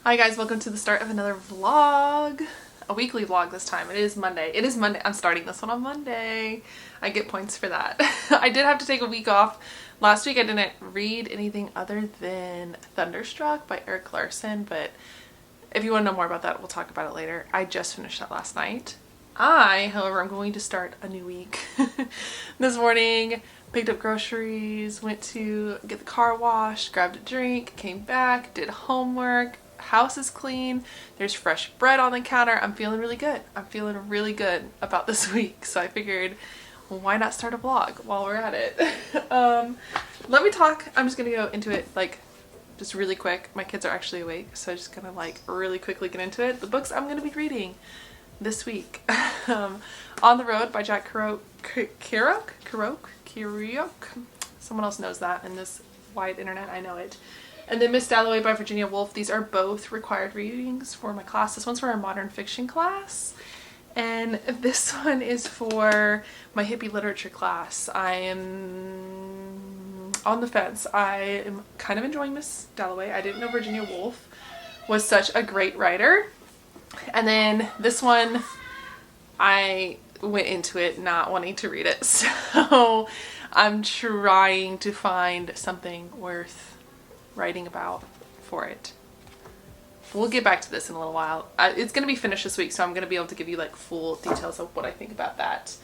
Hi guys, welcome to the start of another vlog. A weekly vlog this time. It is Monday. I'm starting this one on Monday. I get points for that. I did have to take a week off. Last week I didn't read anything other than Thunderstruck by Eric Larson, but if you want to know more about that, we'll talk about it later. I just finished that last night. However, I'm going to start a new week. This morning, picked up groceries, went to get the car washed, grabbed a drink, came back, did homework. House is clean. There's fresh bread on the counter. I'm feeling really good. I'm feeling really good about this week. So I figured, well, why not start a vlog while we're at it? Let me talk. I'm just gonna go into it like just really quick. My kids are actually awake, so I'm just gonna like really quickly get into it. The books I'm gonna be reading this week. On the Road by Jack Kerouac. Someone else knows that in this wide internet. I know it. And then Miss Dalloway by Virginia Woolf. These are both required readings for my class. This one's for our modern fiction class. And this one is for my hippie literature class. I am on the fence. I am kind of enjoying Miss Dalloway. I didn't know Virginia Woolf was such a great writer. And then this one, I went into it not wanting to read it. So I'm trying to find something worth writing about for it. We'll get back to this in a little while. It's going to be finished this week, so I'm going to be able to give you like full details of what I think about that.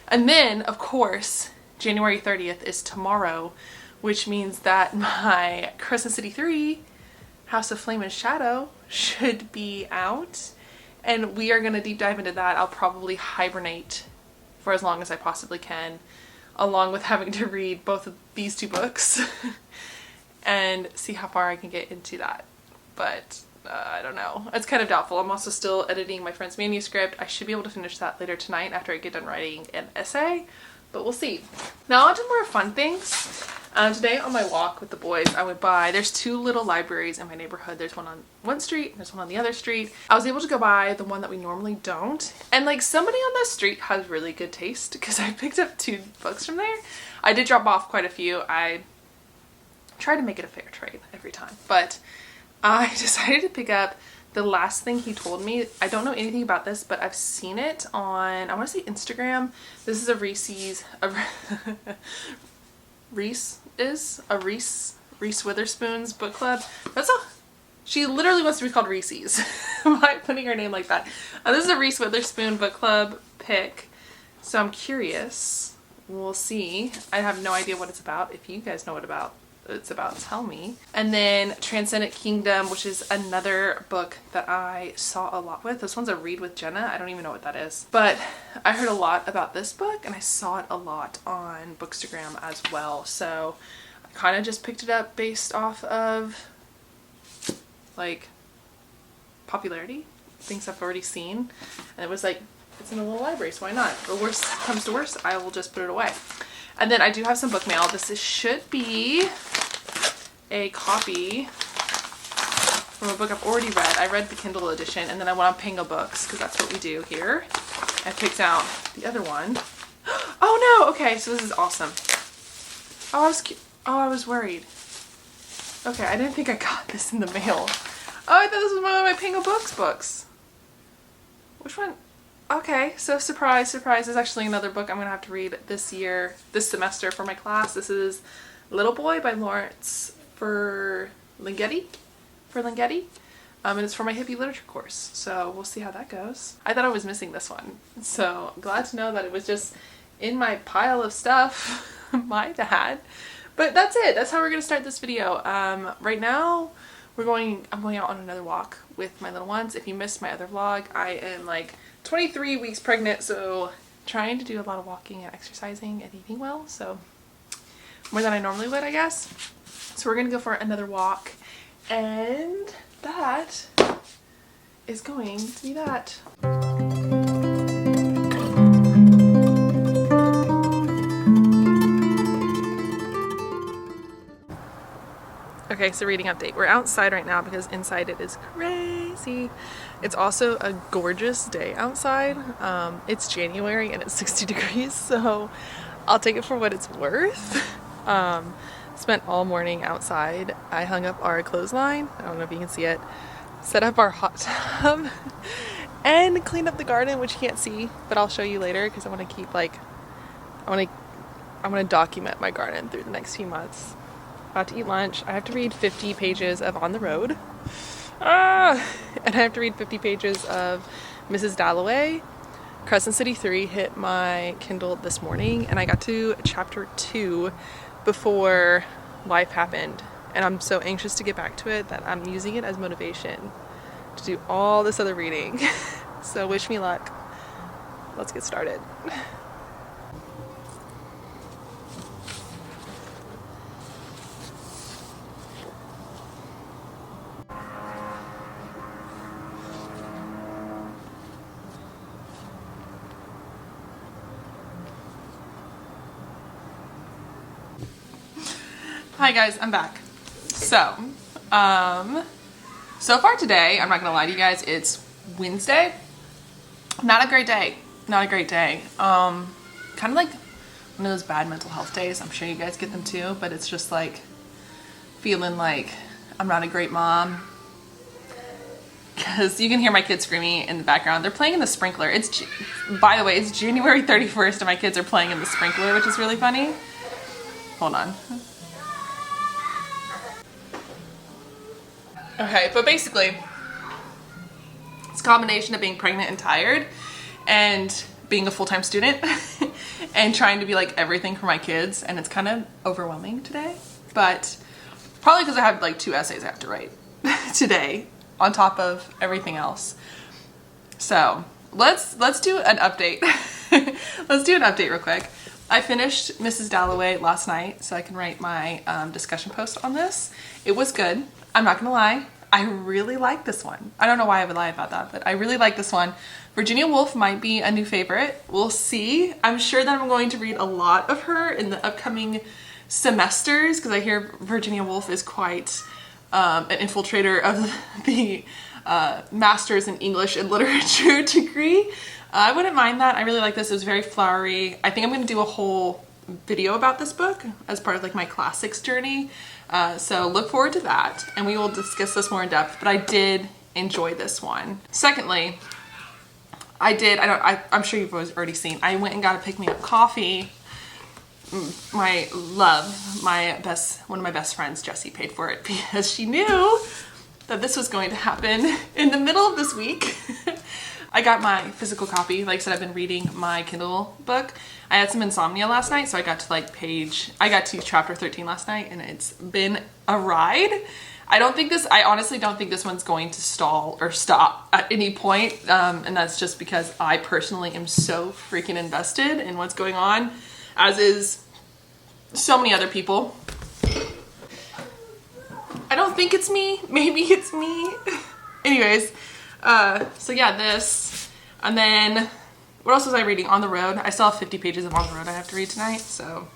And then, of course, January 30th is tomorrow, which means that my Crescent City 3 House of Flame and Shadow should be out. And we are going to deep dive into that. I'll probably hibernate for as long as I possibly can, along with having to read both of these two books and see how far I can get into that. But I don't know. It's kind of doubtful. I'm also still editing my friend's manuscript. I should be able to finish that later tonight after I get done writing an essay, but we'll see. Now on to more fun things. Today on my walk with the boys, I went by, there's two little libraries in my neighborhood. There's one on one street and there's one on the other street. I was able to go by the one that we normally don't. And like somebody on that street has really good taste because I picked up 2 books from there. I did drop off quite a few. I try to make it a fair trade every time, but I decided to pick up the last thing he told me. I don't know anything about this, but I've seen it on, I want to say Instagram. This is a Reese Witherspoon's book club. She literally wants to be called Reese's by putting her name like that. This is a Reese Witherspoon book club pick, so I'm curious. We'll see. I have no idea what it's about. If you guys know what it's about, tell me. And then Transcendent Kingdom, which is another book that I saw a lot with. This one's a read with Jenna. I don't even know what that is, but I heard a lot about this book and I saw it a lot on Bookstagram as well, so I kind of just picked it up based off of like popularity, things I've already seen, and it was like, it's in a little library, so why not? The worst comes to worst, I will just put it away. And then I do have some book mail. Should be a copy from a book I've already read. I read the Kindle edition, and then I went on Pango Books, because that's what we do here. I picked out the other one. Oh no! Okay, so this is awesome. Oh, I was worried. Okay, I didn't think I got this in the mail. Oh, I thought this was one of my Pango Books books. Which one? Okay, so surprise, surprise, there's actually another book I'm going to have to read this semester for my class. This is Little Boy by Lawrence Ferlinghetti. And it's for my hippie literature course, so we'll see how that goes. I thought I was missing this one, so glad to know that it was just in my pile of stuff, my bad. But that's it, that's how we're going to start this video. Right now, I'm going out on another walk with my little ones. If you missed my other vlog, I am like 23 weeks pregnant, so trying to do a lot of walking and exercising and eating well, so more than I normally would, I guess. So we're gonna go for another walk, and that is going to be that. Okay, so reading update. We're outside right now because inside it is crazy. It's also a gorgeous day outside. It's January and it's 60 degrees, so I'll take it for what it's worth. Spent all morning outside. I hung up our clothesline. I don't know if you can see it. set up our hot tub, and clean up the garden, which you can't see, but I'll show you later because I want to keep like, I want to document my garden through the next few months. About to eat lunch. I have to read 50 pages of On the Road. And I have to read 50 pages of Mrs. Dalloway. Crescent City 3 hit my Kindle this morning, and I got to chapter 2 before life happened. And I'm so anxious to get back to it that I'm using it as motivation to do all this other reading. So wish me luck. Let's get started. Hi guys, I'm back. So far today, I'm not gonna lie to you guys, it's Wednesday. Not a great day. Not a great day. Kind of like one of those bad mental health days. I'm sure you guys get them too, but it's just like feeling like I'm not a great mom. Because you can hear my kids screaming in the background. They're playing in the sprinkler. By the way, it's January 31st and my kids are playing in the sprinkler, which is really funny. Hold on. Okay, but basically, it's a combination of being pregnant and tired and being a full-time student and trying to be like everything for my kids, and it's kind of overwhelming today, but probably because I have like 2 essays I have to write today on top of everything else. So let's do an update. Let's do an update real quick. I finished Mrs. Dalloway last night so I can write my discussion post on this. It was good. I'm not gonna lie, I really like this one. I don't know why I would lie about that, but I really like this one. Virginia Woolf might be a new favorite. We'll see. I'm sure that I'm going to read a lot of her in the upcoming semesters because I hear Virginia Woolf is quite an infiltrator of the Master's in English and Literature degree. I wouldn't mind that. I really like this. It was very flowery. I think I'm going to do a whole video about this book as part of like my classics journey. So look forward to that, and we will discuss this more in depth, but I did enjoy this one. Secondly, I'm sure you've already seen, I went and got a pick-me-up coffee. My love, one of my best friends, Jessie, paid for it because she knew that this was going to happen in the middle of this week. I got my physical copy. Like I said, I've been reading my Kindle book. I had some insomnia last night, so I got to chapter 13 last night, and it's been a ride. I honestly don't think this one's going to stall or stop at any point, and that's just because I personally am so freaking invested in what's going on, as is so many other people. I don't think it's me. Maybe it's me. Anyways, so yeah, this. And then, what else was I reading? On the Road. I still have 50 pages of On the Road I have to read tonight, so.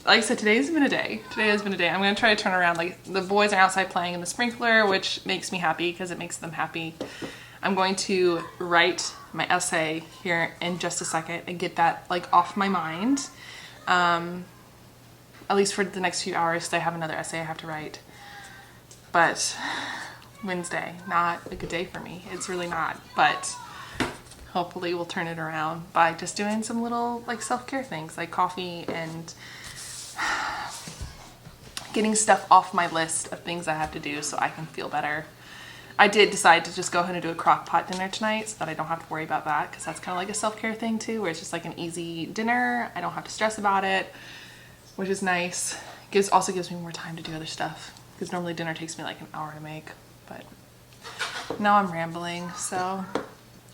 Like I said, today has been a day. Today has been a day. I'm going to try to turn around. Like, the boys are outside playing in the sprinkler, which makes me happy because it makes them happy. I'm going to write my essay here in just a second and get that like off my mind. At least for the next few hours, because I have another essay I have to write. But Wednesday, not a good day for me. It's really not. But hopefully we'll turn it around by just doing some little like self-care things like coffee and getting stuff off my list of things I have to do so I can feel better. I did decide to just go ahead and do a crock pot dinner tonight so that I don't have to worry about that, because that's kind of like a self-care thing too, where it's just like an easy dinner. I don't have to stress about it, which is nice. Also gives me more time to do other stuff, because normally dinner takes me like an hour to make. But now I'm rambling, so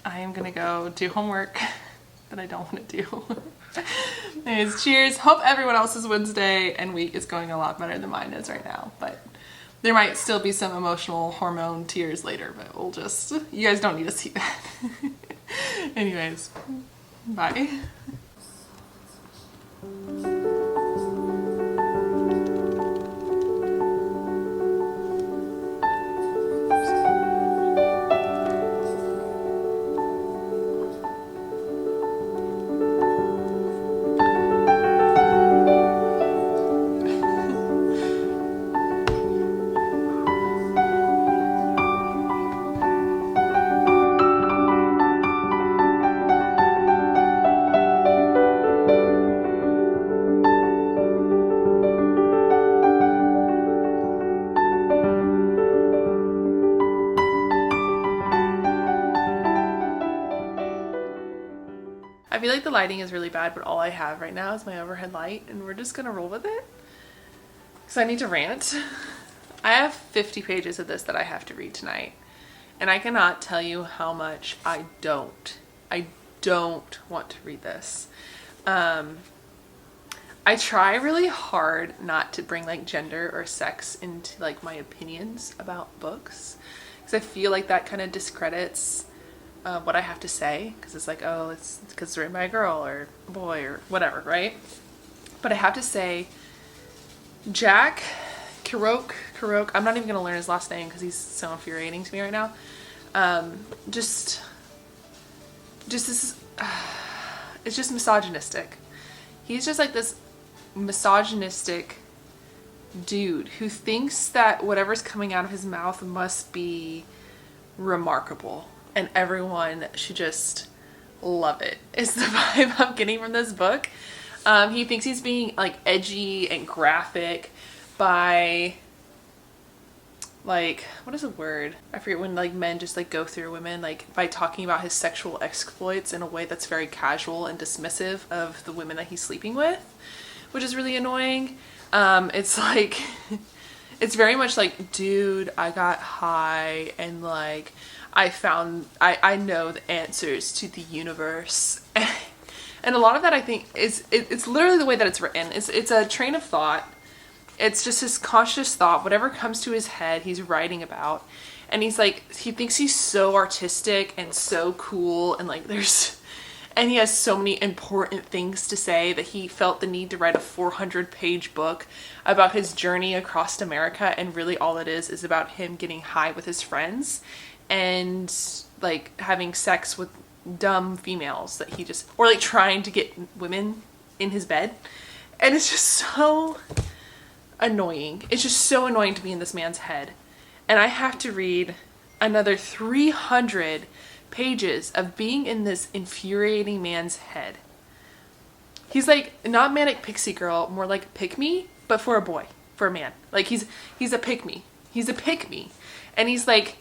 I am gonna go do homework that I don't want to do. Anyways, cheers. Hope everyone else's Wednesday and week is going a lot better than mine is right now, but there might still be some emotional hormone tears later, but you guys don't need to see that. Anyways, bye. I feel like the lighting is really bad, but all I have right now is my overhead light, and we're just gonna roll with it. Because I need to rant. I have 50 pages of this that I have to read tonight, and I cannot tell you how much I don't want to read this. I try really hard not to bring like gender or sex into like my opinions about books, because I feel like that kind of discredits what I have to say, because it's like, oh, it's because it's written by a girl or a boy or whatever, right? But I have to say, Jack Kerouac, I'm not even going to learn his last name because he's so infuriating to me right now. Just this, it's just misogynistic. He's just like this misogynistic dude who thinks that whatever's coming out of his mouth must be remarkable and everyone should just love it, is the vibe I'm getting from this book. He thinks he's being like edgy and graphic by like, what is the word? I forget, when like men just like go through women, like by talking about his sexual exploits in a way that's very casual and dismissive of the women that he's sleeping with, which is really annoying. It's like, it's very much like, dude, I got high and like I know the answers to the universe. And a lot of that I think is, it's literally the way that it's written. It's a train of thought. It's just his conscious thought, whatever comes to his head, he's writing about. And he's like, he thinks he's so artistic and so cool, and like and he has so many important things to say that he felt the need to write a 400-page book about his journey across America, and really all it is about him getting high with his friends and like having sex with dumb females that he just, or like trying to get women in his bed. And it's just so annoying. It's just so annoying to be in this man's head. And I have to read another 300 pages of being in this infuriating man's head. He's like not manic pixie girl, more like pick me, but for a boy, for a man. Like he's a pick me. He's a pick me. And he's like,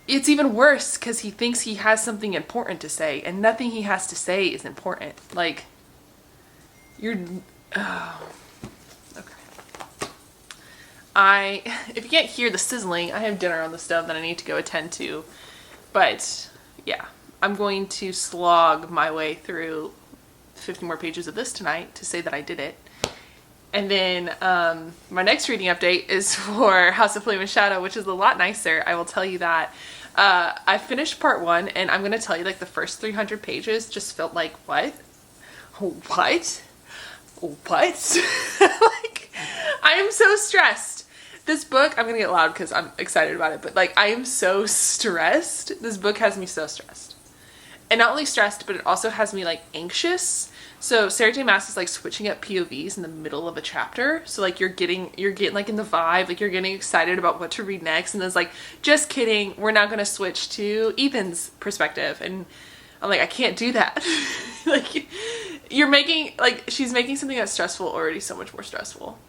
it's even worse because he thinks he has something important to say, and nothing he has to say is important. Like, oh. If you can't hear the sizzling, I have dinner on the stove that I need to go attend to. But yeah, I'm going to slog my way through 50 more pages of this tonight to say that I did it. And then my next reading update is for House of Flame and Shadow, which is a lot nicer. I will tell you that. I finished part 1, and I'm going to tell you, like, the first 300 pages just felt like, what? What? Like, I am so stressed. This book, I'm going to get loud because I'm excited about it, but like, I am so stressed. This book has me so stressed. And not only stressed, but it also has me like anxious. So Sarah J Maas is like switching up POVs in the middle of a chapter. So like you're getting like in the vibe, like you're getting excited about what to read next. And then it's like, just kidding, we're not going to switch to Ethan's perspective. And I'm like, I can't do that. Like she's making something that's stressful already so much more stressful.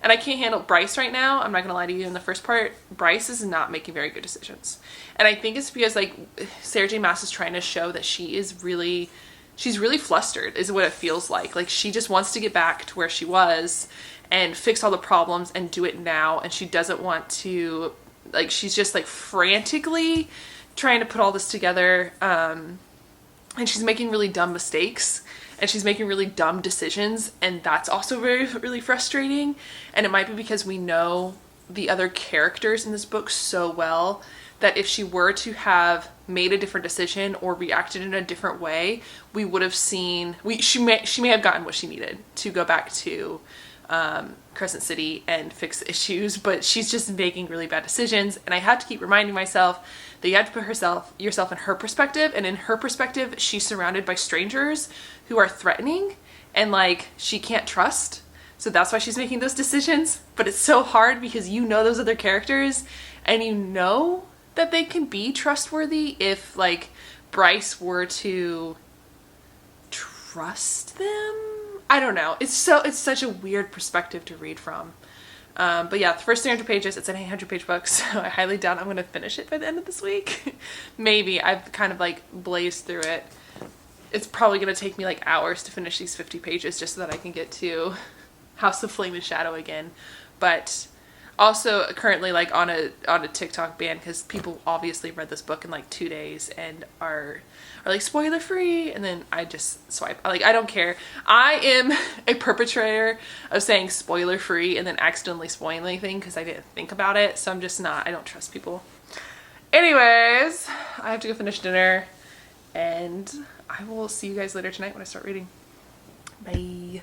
And I can't handle Bryce right now. I'm not going to lie to you. In the first part, Bryce is not making very good decisions. And I think it's because like Sarah J Maas is trying to show that she's really flustered is what it feels like. Like she just wants to get back to where she was and fix all the problems and do it now. And she doesn't want to, like, she's just like frantically trying to put all this together. And she's making really dumb mistakes. And she's making really dumb decisions, and that's also really frustrating. And it might be because we know the other characters in this book so well that if she were to have made a different decision or reacted in a different way, we would have seen, she may have gotten what she needed to go back to Crescent City and fix the issues, but she's just making really bad decisions. And I have to keep reminding myself that you have to put yourself in her perspective, and in her perspective, she's surrounded by strangers who are threatening and like she can't trust. So that's why she's making those decisions. But it's so hard because you know those other characters and you know that they can be trustworthy if like Bryce were to trust them. I don't know. It's such a weird perspective to read from. But yeah, the first 300 pages, it's an 800-page book, so I highly doubt I'm going to finish it by the end of this week. Maybe. I've kind of like blazed through it. it's probably going to take me like hours to finish these 50 pages just so that I can get to House of Flame and Shadow again. But also currently like on a TikTok ban because people obviously read this book in like 2 days and are like spoiler free, and then I just swipe. Like, I don't care. I am a perpetrator of saying spoiler free and then accidentally spoiling anything because I didn't think about it. So I'm just not, I don't trust people. Anyways, I have to go finish dinner, and I will see you guys later tonight when I start reading. Bye.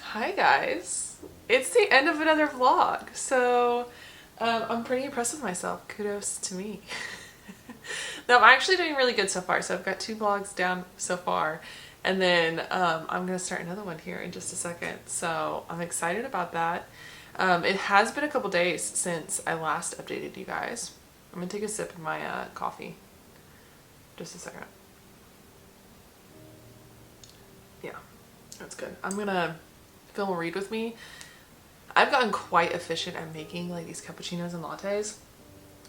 Hi guys, it's the end of another vlog, so I'm pretty impressed with myself. Kudos to me. No, I'm actually doing really good so far. So I've got 2 vlogs down so far, and then I'm gonna start another one here in just a second, so I'm excited about that. It has been a couple days since I last updated you guys. I'm gonna take a sip of my coffee. Just a second. Yeah, that's good. I'm gonna film a read with me. I've gotten quite efficient at making like these cappuccinos and lattes.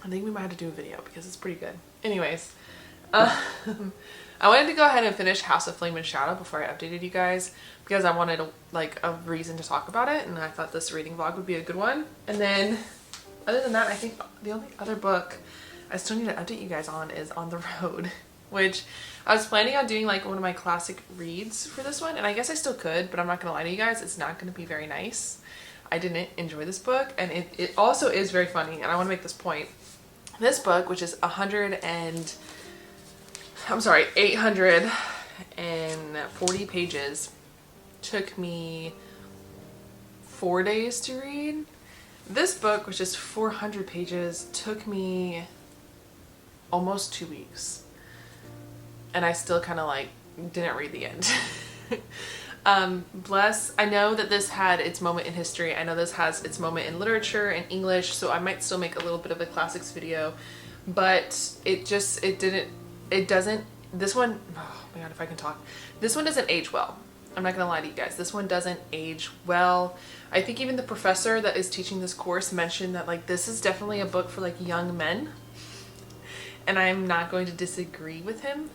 I think we might have to do a video because it's pretty good. Anyways, I wanted to go ahead and finish House of Flame and Shadow before I updated you guys because I wanted like a reason to talk about it, and I thought this reading vlog would be a good one. And then other than that, I think the only other book I still need to update you guys on is On the Road, which I was planning on doing like one of my classic reads for this one, and I guess I still could, but I'm not gonna lie to you guys, it's not gonna be very nice. I didn't enjoy this book, and it also is very funny, and I want to make this point. This book, which is 840 pages, took me 4 days to read. This book, which is 400 pages, took me almost 2 weeks. And I still kind of like didn't read the end. Bless, I know that this had its moment in history. I know this has its moment in literature and English, so I might still make a little bit of a classics video, but this one, oh my god, if I can talk. This one doesn't age well. I'm not gonna lie to you guys. This one doesn't age well. I think even the professor that is teaching this course mentioned that like this is definitely a book for like young men, and I'm not going to disagree with him.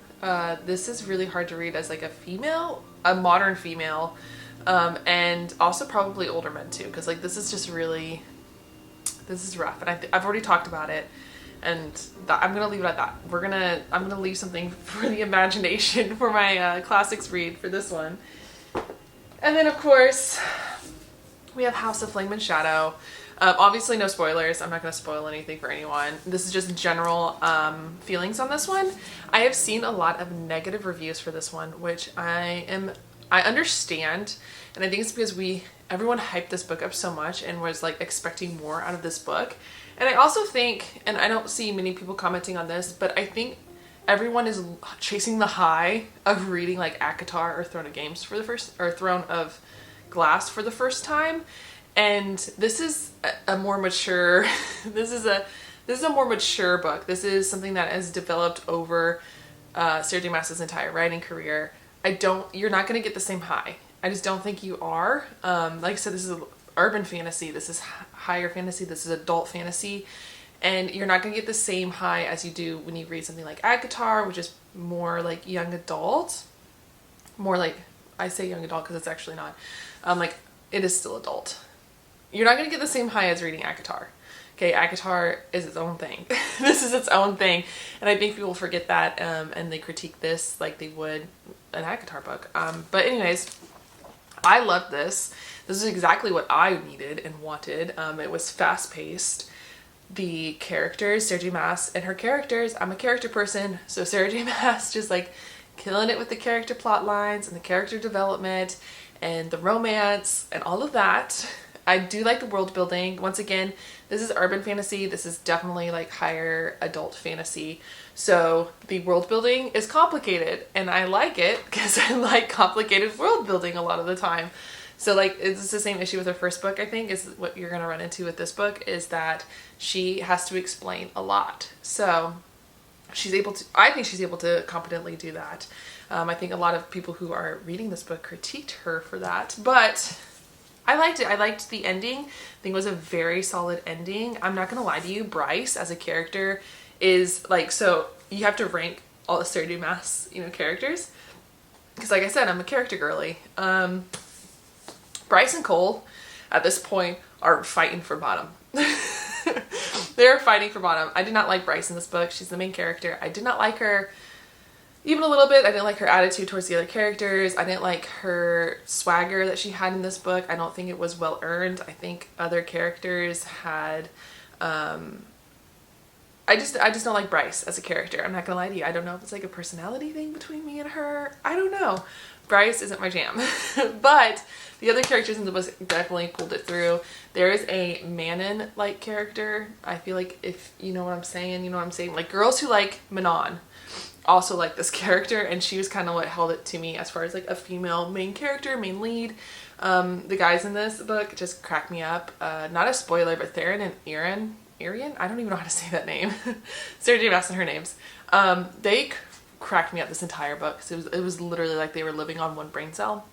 This is really hard to read as like a female, a modern female, and also probably older men too, because like this is just really, this is rough, and I've already talked about it, and I'm gonna leave it at that. I'm gonna leave something for the imagination for my classics read for this one. And then of course we have House of Flame and Shadow. Obviously no spoilers. I'm not going to spoil anything for anyone. This is just general feelings on this one. I have seen a lot of negative reviews for this one, which I understand, and I think it's because everyone hyped this book up so much and was like expecting more out of this book. And I also think, and I don't see many people commenting on this, but I think everyone is chasing the high of reading like ACOTAR or Throne of Games for the first, or Throne of Glass for the first time. And this is a more mature, this is a more mature book. This is something that has developed over Sarah J. Maas's entire writing career. You're not going to get the same high. I just don't think you are. Like I said, this is urban fantasy. This is higher fantasy. This is adult fantasy. And you're not going to get the same high as you do when you read something like ACOTAR, which is more like young adult. More like, I say young adult because it's actually not. Like, it is still adult. You're not going to get the same high as reading ACOTAR. Okay, ACOTAR is its own thing. This is its own thing. And I think people forget that, and they critique this like they would an ACOTAR book. But anyways, I loved this. This is exactly what I needed and wanted. It was fast-paced. the characters, Sarah J Maas and her characters. I'm a character person, so Sarah J Maas just like killing it with the character plot lines and the character development and the romance and all of that. I do like the world building. Once again, this is urban fantasy. This is definitely like higher adult fantasy. So the world building is complicated, and I like it because I like complicated world building a lot of the time. So like it's the same issue with her first book, I think, is what you're going to run into with this book, is that she has to explain a lot. So she's able to, I think she's able to competently do that. I think a lot of people who are reading this book critiqued her for that, but I liked it. I liked the ending. I think it was a very solid ending. I'm not gonna lie to you, Bryce as a character is like, so you have to rank all the Sarah J Maas, characters. Because like I said, I'm a character girly. Bryce and Cole at this point are fighting for bottom. They're fighting for bottom. I did not like Bryce in this book. She's the main character. I did not like her even a little bit. I didn't like her attitude towards the other characters. I didn't like her swagger that she had in this book. I don't think it was well earned. I think other characters had, I just don't like Bryce as a character. I'm not gonna lie to you. I don't know if it's like a personality thing between me and her. I don't know. Bryce isn't my jam. But the other characters in the book definitely pulled it through. There is a Manon-like character. I feel like, if you know what I'm saying, you know what I'm saying. Like, girls who like Manon also like this character, and she was kind of what held it to me as far as like a female main character, main lead. The guys in this book just cracked me up. Not a spoiler, but Theron and Arian? I don't even know how to say that name. Sarah J Maas and her names. They cracked me up this entire book. So it was literally like they were living on one brain cell.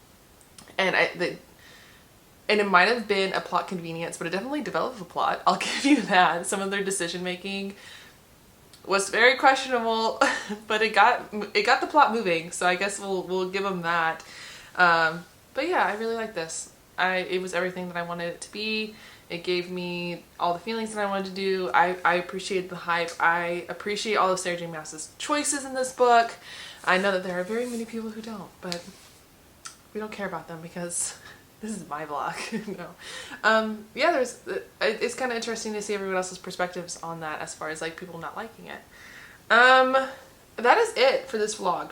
And it might have been a plot convenience, but it definitely developed a plot. I'll give you that. Some of their decision making was very questionable, but it got the plot moving. So I guess we'll give them that. But yeah, I really like this. It was everything that I wanted it to be. It gave me all the feelings that I wanted to do. I appreciate the hype. I appreciate all of Sarah J Maas's choices in this book. I know that there are very many people who don't, but we don't care about them because this is my vlog. No. Yeah, it's kind of interesting to see everyone else's perspectives on that as far as like people not liking it. That is it for this vlog.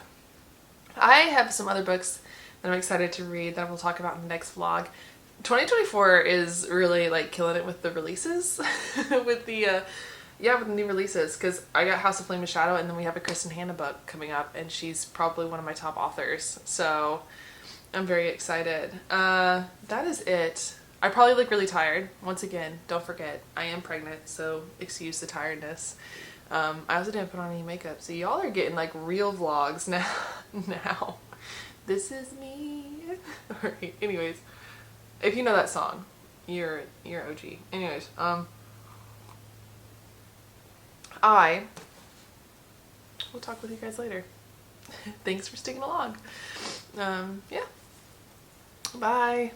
I have some other books that I'm excited to read that we'll talk about in the next vlog. 2024 is really like killing it with the releases, with the new releases, because I got House of Flame and Shadow, and then we have a Kristen Hanna book coming up, and she's probably one of my top authors, so I'm very excited. That is it. I probably look really tired. Once again, don't forget, I am pregnant, so excuse the tiredness. I also didn't put on any makeup, so y'all are getting like real vlogs now. This is me. Alright, anyways. If you know that song, you're OG. Anyways, I will talk with you guys later. Thanks for sticking along. Yeah. Bye.